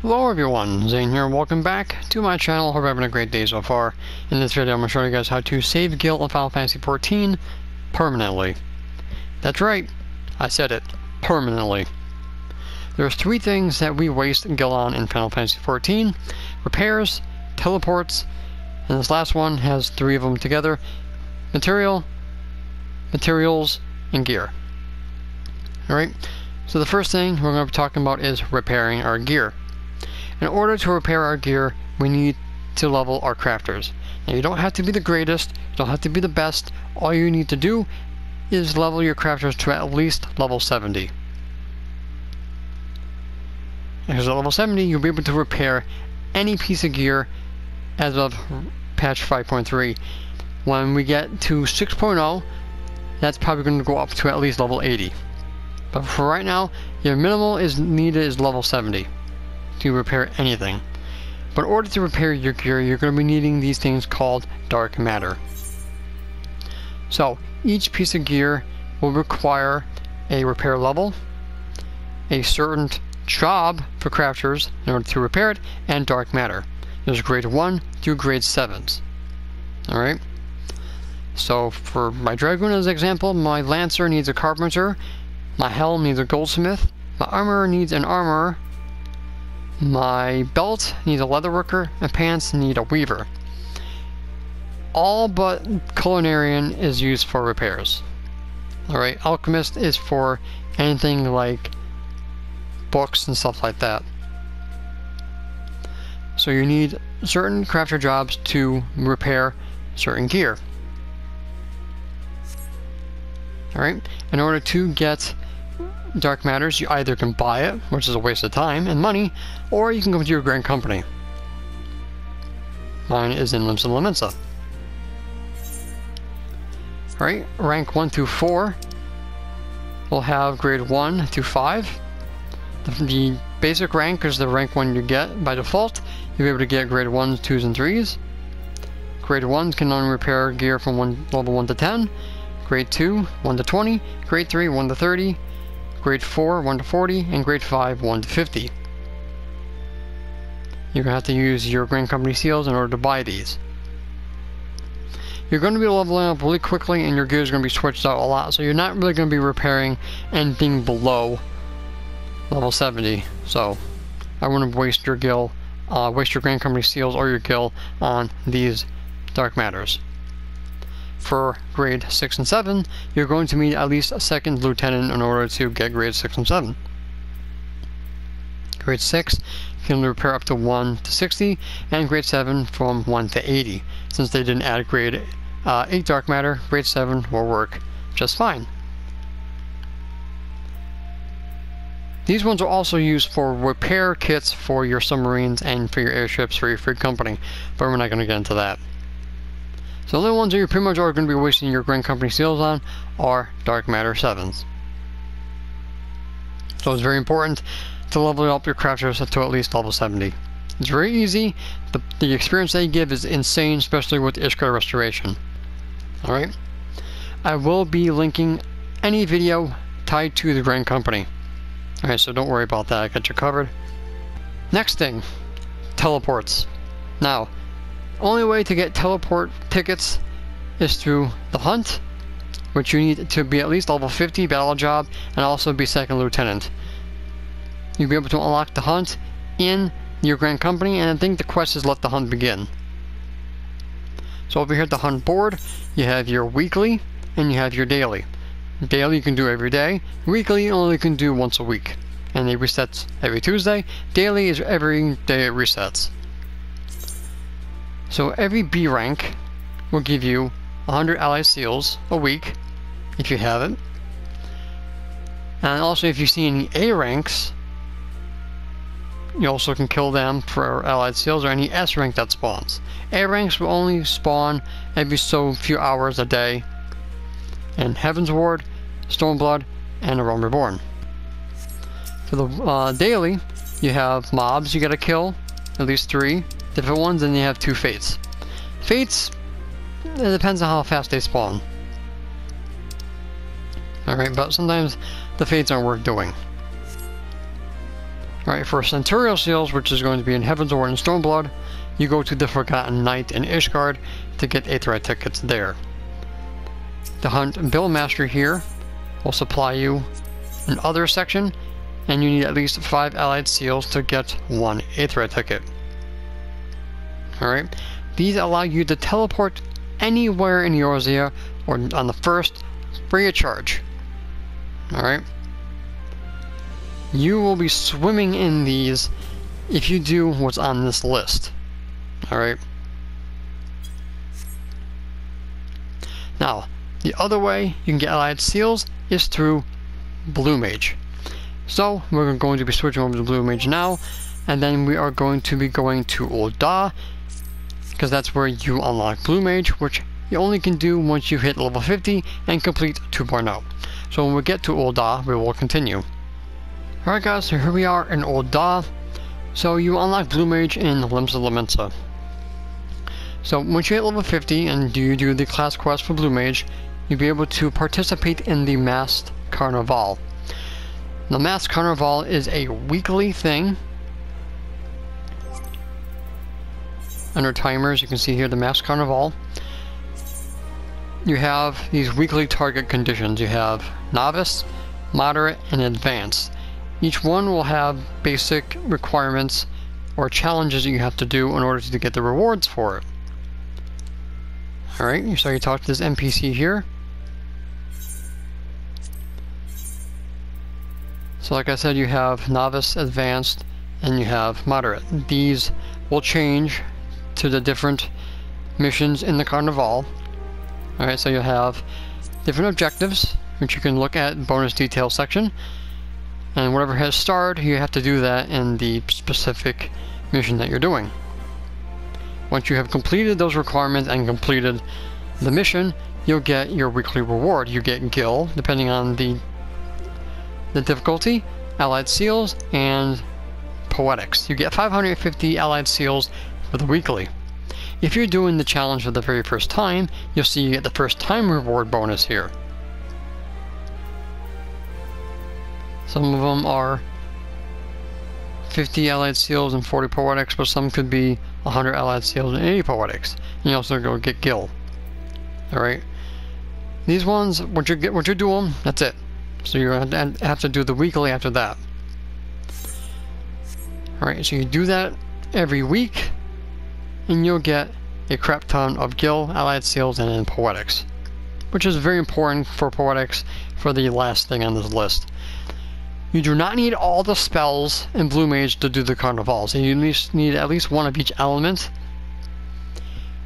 Hello everyone, Zane here, welcome back to my channel. Hope you're having a great day so far. In this video I'm going to show you guys how to save gil in Final Fantasy XIV permanently. That's right, I said it, permanently. There's three things that we waste gil on in Final Fantasy XIV: repairs, teleports, and this last one has three of them together: materials, and gear. Alright, so the first thing we're going to be talking about is repairing our gear. In order to repair our gear, we need to level our crafters. Now, you don't have to be the greatest, you don't have to be the best. All you need to do is level your crafters to at least level 70. Because at level 70, you'll be able to repair any piece of gear as of patch 5.3. When we get to 6.0, that's probably going to go up to at least level 80. But for right now, your minimal is needed is level 70 to repair anything. But in order to repair your gear, you're going to be needing these things called dark matter. So each piece of gear will require a repair level, a certain job for crafters in order to repair it, and dark matter. There's grade 1 through grade 7s. Alright? So for my Dragoon as an example, my Lancer needs a carpenter, my helm needs a goldsmith, my armor needs an armorer, my belt needs a leatherworker, and pants need a weaver. All but culinarian is used for repairs. Alright, alchemist is for anything like books and stuff like that. So you need certain crafter jobs to repair certain gear. Alright, in order to get dark matters, you either can buy it, which is a waste of time and money, or you can go to your grand company. Mine is in limsa. Alright, rank 1 through 4 will have grade 1 through 5. The basic rank is the rank 1 you get by default. You'll be able to get grade 1s, 2s, and 3s. Grade 1s can only repair gear from level 1 to 10. Grade 2, 1 to 20. Grade 3, 1 to 30. Grade 4, 1 to 40, and Grade 5, 1 to 50. You're going to have to use your Grand Company seals in order to buy these. You're going to be leveling up really quickly, and your gear is going to be switched out a lot, so you're not really going to be repairing anything below level 70. So I wouldn't waste your gil, waste your Grand Company seals or your gil on these dark matters. For grade 6 and 7, you're going to need at least a second lieutenant in order to get grade 6 and 7. Grade 6 can repair up to 1 to 60, and grade 7 from 1 to 80. Since they didn't add grade 8 dark matter, grade 7 will work just fine. These ones are also used for repair kits for your submarines and for your airships for your free company, but we're not going to get into that. So the only ones that you pretty much are going to be wasting your Grand Company seals on are Dark Matter 7s. So it's very important to level up your crafters to at least level 70. It's very easy. The experience they give is insane, especially with Ishkar Restoration. Alright? I will be linking any video tied to the Grand Company. Alright, so don't worry about that. I got you covered. Next thing, teleports. Now, only way to get teleport tickets is through the hunt, which you need to be at least level 50 battle job and also be second lieutenant. You'll be able to unlock the hunt in your Grand Company, and I think the quest is let the hunt begin. So over here at the hunt board, you have your weekly and you have your daily. Daily you can do every day, weekly you only can do once a week, and it resets every Tuesday. Daily is every day it resets. So every B rank will give you 100 allied seals a week, if you have it. And also if you see any A ranks, you also can kill them for allied seals, or any S rank that spawns. A ranks will only spawn every so few hours a day. And Heaven's Ward, Stormblood, and A Realm Reborn. For the daily, you have mobs you gotta kill, at least 3 different ones, and you have 2 fates. Fates, it depends on how fast they spawn. Alright, but sometimes the fates aren't worth doing. Alright, for Centurial Seals, which is going to be in Heaven's Ward and Stormblood, you go to the Forgotten Knight in Ishgard to get aetheryte tickets there. The Hunt Billmaster here will supply you an other section, and you need at least 5 allied seals to get 1 aetheryte ticket. Alright, these allow you to teleport anywhere in Eorzea or on the first free of charge. Alright, you will be swimming in these if you do what's on this list. Alright, now the other way you can get allied seals is through Blue Mage. So we're going to be switching over to Blue Mage now, and then we are going to be going to Ul'dah, because that's where you unlock Blue Mage, which you only can do once you hit level 50 and complete 2.0. So when we get to Ul'dah, we will continue. Alright guys, so here we are in Ul'dah. So you unlock Blue Mage in limsa. So once you hit level 50 and you do the class quest for Blue Mage, you'll be able to participate in the Masked Carnival. The Masked Carnival is a weekly thing. Under timers, you can see here the Masked Carnival. You have these weekly target conditions. You have Novice, Moderate, and Advanced. Each one will have basic requirements or challenges that you have to do in order to get the rewards for it. Alright, so you talk to this NPC here. So like I said, you have Novice, Advanced, and you have Moderate. These will change to the different missions in the Carnival. Alright, so you'll have different objectives, which you can look at bonus detail section. And whatever has starred, you have to do that in the specific mission that you're doing. Once you have completed those requirements and completed the mission, you'll get your weekly reward. You get Gil, depending on the difficulty, allied seals, and poetics. You get 550 allied seals for the weekly. If you're doing the challenge for the very first time, you'll see you get the first time reward bonus here. Some of them are 50 allied seals and 40 poetics, but some could be 100 allied seals and 80 poetics. And you also go get Gil. Alright. These ones, once you're doing, that's it. So you have to do the weekly after that. Alright, so you do that every week, and you'll get a crap ton of Gil, allied seals, and poetics. Which is very important for poetics for the last thing on this list. You do not need all the spells in Blue Mage to do the Carnival, so you need at least one of each element.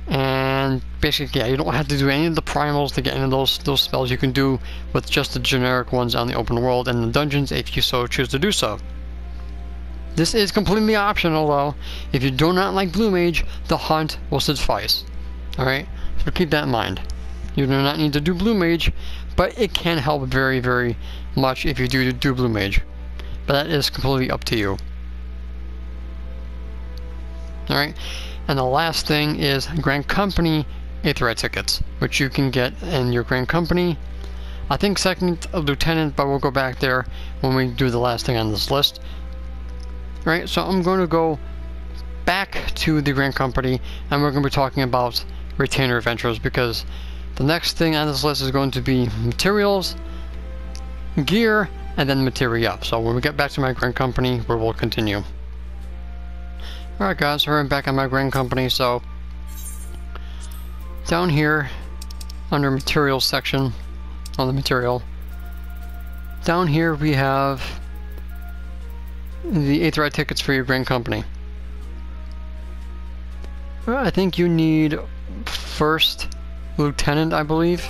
And basically, yeah, you don't have to do any of the primals to get into those spells. You can do with just the generic ones on the open world and the dungeons if you so choose to do so. This is completely optional though. If you do not like Blue Mage, the hunt will suffice. Alright, so keep that in mind. You do not need to do Blue Mage, but it can help very, very much if you do Blue Mage. But that is completely up to you. Alright, and the last thing is Grand Company aetheryte tickets, which you can get in your Grand Company. I think second Lieutenant, but we'll go back there when we do the last thing on this list. Alright, so I'm going to go back to the Grand Company, and we're going to be talking about Retainer Adventures, because the next thing on this list is going to be materials, gear, and then materia. So when we get back to my Grand Company, we will continue. Alright guys, we're back on my Grand Company. So down here under materials section on the material, down here we have the aetheryte tickets for your Grand Company. I think you need first Lieutenant, I believe.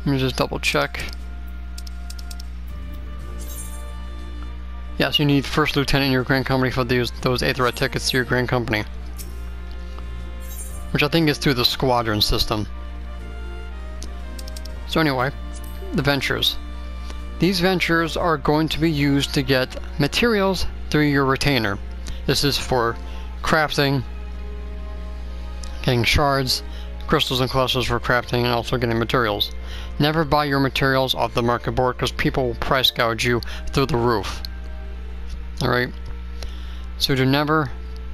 Let me just double check. Yes, you need first Lieutenant in your Grand Company for those aetheryte tickets to your Grand Company. Which I think is through the squadron system. So anyway, the ventures. These ventures are going to be used to get materials through your retainer. This is for crafting, getting shards, crystals and clusters for crafting, and also getting materials. Never buy your materials off the market board because people will price gouge you through the roof. Alright? So do never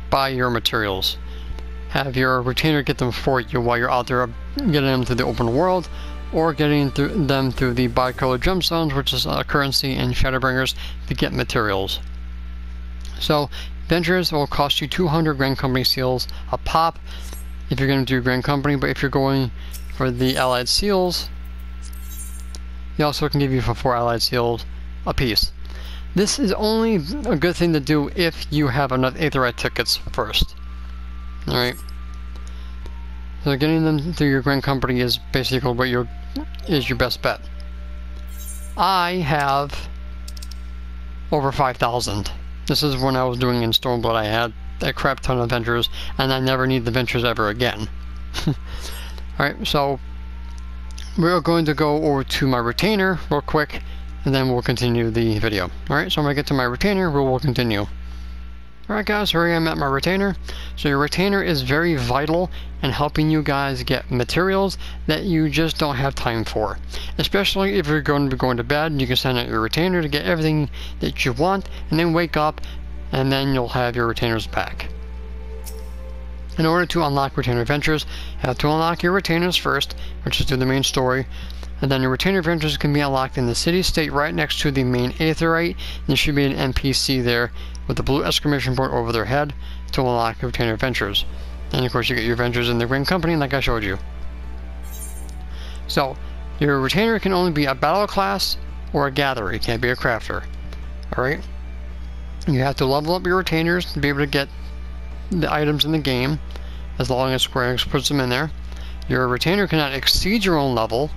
buy your materials. Have your retainer get them for you while you're out there getting them through the open world, or getting them through the bicolor gemstones, which is a currency in Shadowbringers, to get materials. So ventures will cost you 200 Grand Company seals a pop if you're going to do Grand Company, but if you're going for the allied seals, they also can give you for 4 allied seals a piece. This is only a good thing to do if you have enough aetheryte tickets first. Alright. So getting them through your Grand Company is basically what your best bet. I have over 5,000. This is when I was doing in Stormblood. I had a crap ton of ventures, and I never need the ventures ever again. Alright, so we're going to go over to my retainer real quick, and then we'll continue the video. Alright, so when I get to my retainer, we'll continue. Alright guys, here I am at my retainer. So your retainer is very vital in helping you guys get materials that you just don't have time for. Especially if you're going to be going to bed, you can send out your retainer to get everything that you want, and then wake up, and then you'll have your retainers back. In order to unlock retainer ventures, you have to unlock your retainers first, which is through the main story. And then your retainer ventures can be unlocked in the city-state right next to the main aetheryte. There should be an NPC there with a blue exclamation point over their head to unlock your retainer ventures. And of course you get your ventures in the Grand Company like I showed you. So, your retainer can only be a battle class or a gatherer. It can't be a crafter. Alright? You have to level up your retainers to be able to get the items in the game, as long as Square Enix puts them in there. Your retainer cannot exceed your own level,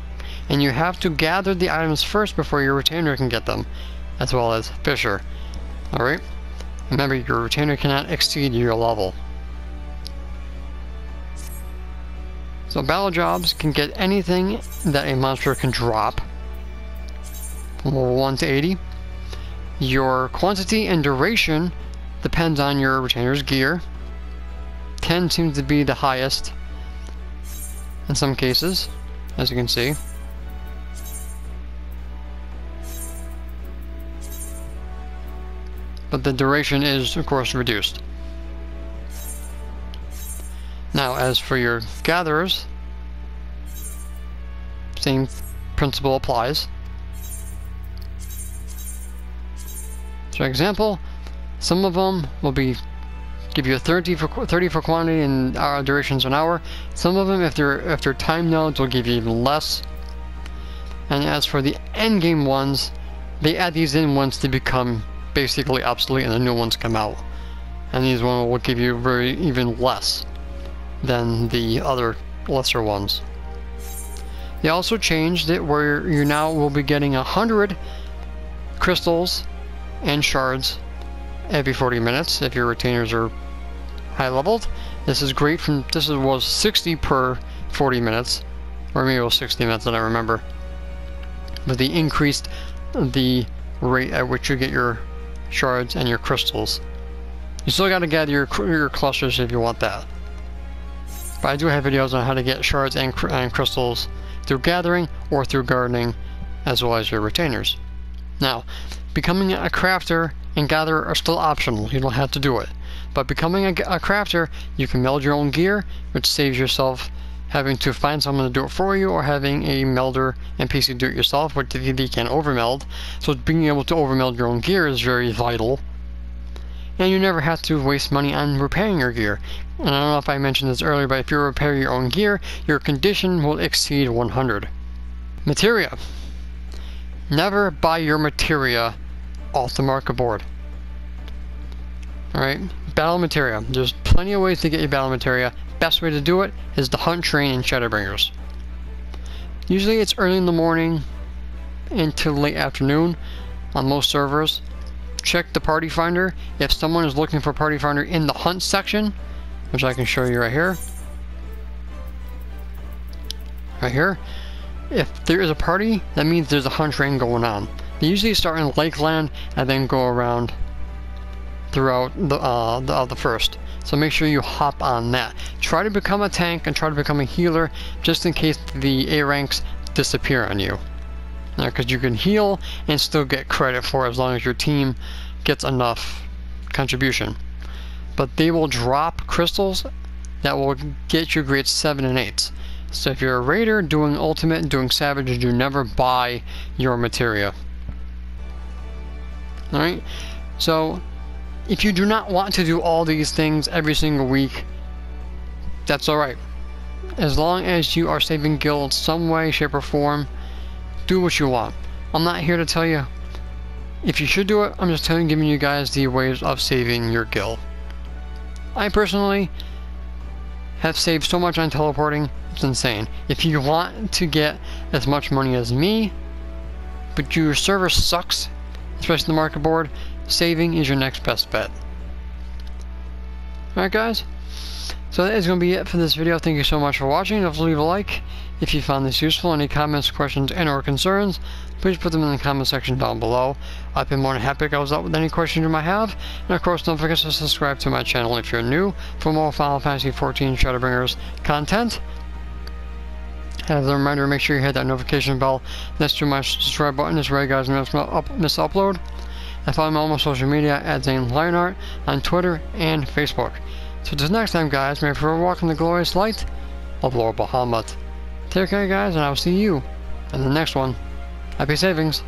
and you have to gather the items first before your retainer can get them, as well as Fisher. Alright? Remember, your retainer cannot exceed your level. So battle jobs can get anything that a monster can drop, from level 1 to 80. Your quantity and duration depends on your retainer's gear. 10 seems to be the highest in some cases, as you can see. But the duration is, of course, reduced. Now, as for your gatherers, same principle applies. For example, some of them will give you a 30 for quantity and durations an hour. Some of them, if they're time nodes, will give you even less. And as for the endgame ones, they add these in once they become basically obsolete and the new ones come out. And these ones will give you even less than the other lesser ones. They also changed it where you now will be getting 100 crystals and shards every 40 minutes if your retainers are high leveled. This is great. Was 60 per 40 minutes, or maybe it was 60 minutes, I don't remember. But they increased the rate at which you get your shards and your crystals. You still got to gather your clusters if you want that. But I do have videos on how to get shards and crystals through gathering or through gardening, as well as your retainers. Now, becoming a crafter and gatherer are still optional. You don't have to do it. But becoming a crafter, you can meld your own gear, which saves yourself having to find someone to do it for you, or having a melder NPC do it yourself, which they can overmeld. So being able to overmeld your own gear is very vital. And you never have to waste money on repairing your gear. And I don't know if I mentioned this earlier, but if you repair your own gear, your condition will exceed 100. Materia. Never buy your materia off the market board. Alright, battle materia. There's plenty of ways to get your battle materia. Best way to do it is the hunt train in Shadowbringers. Usually it's early in the morning into late afternoon on most servers. Check the party finder. If someone is looking for party finder in the hunt section, which I can show you right here. Right here. If there is a party, that means there's a hunt train going on. They usually start in Lakeland and then go around throughout the first. So make sure you hop on that. Try to become a tank and try to become a healer just in case the A ranks disappear on you. Because you can heal and still get credit for it as long as your team gets enough contribution. but they will drop crystals that will get you grades 7 and 8. So if you're a raider doing ultimate and doing savage, you never buy your materia. Alright, so if you do not want to do all these things every single week, that's alright. As long as you are saving guild some way, shape, or form, do what you want. I'm not here to tell you if you should do it. I'm just giving you guys the ways of saving your guild. I personally have saved so much on teleporting, it's insane. If you want to get as much money as me, but your server sucks, especially the market board, saving is your next best bet. Alright guys, so that is going to be it for this video. Thank you so much for watching. Don't forget to leave a like if you found this useful. Any comments, questions, and or concerns, please put them in the comment section down below. I've been more than happy to help out with any questions you might have. And of course, don't forget to subscribe to my channel if you're new for more Final Fantasy XIV Shadowbringers content. As a reminder, make sure you hit that notification bell next to my subscribe button. This way you guys miss upload. And follow me on my social media at ZaneLionart on Twitter and Facebook. So until next time guys, may you walk in the glorious light of Lord Bahamut. Take care guys, and I will see you in the next one. Happy savings!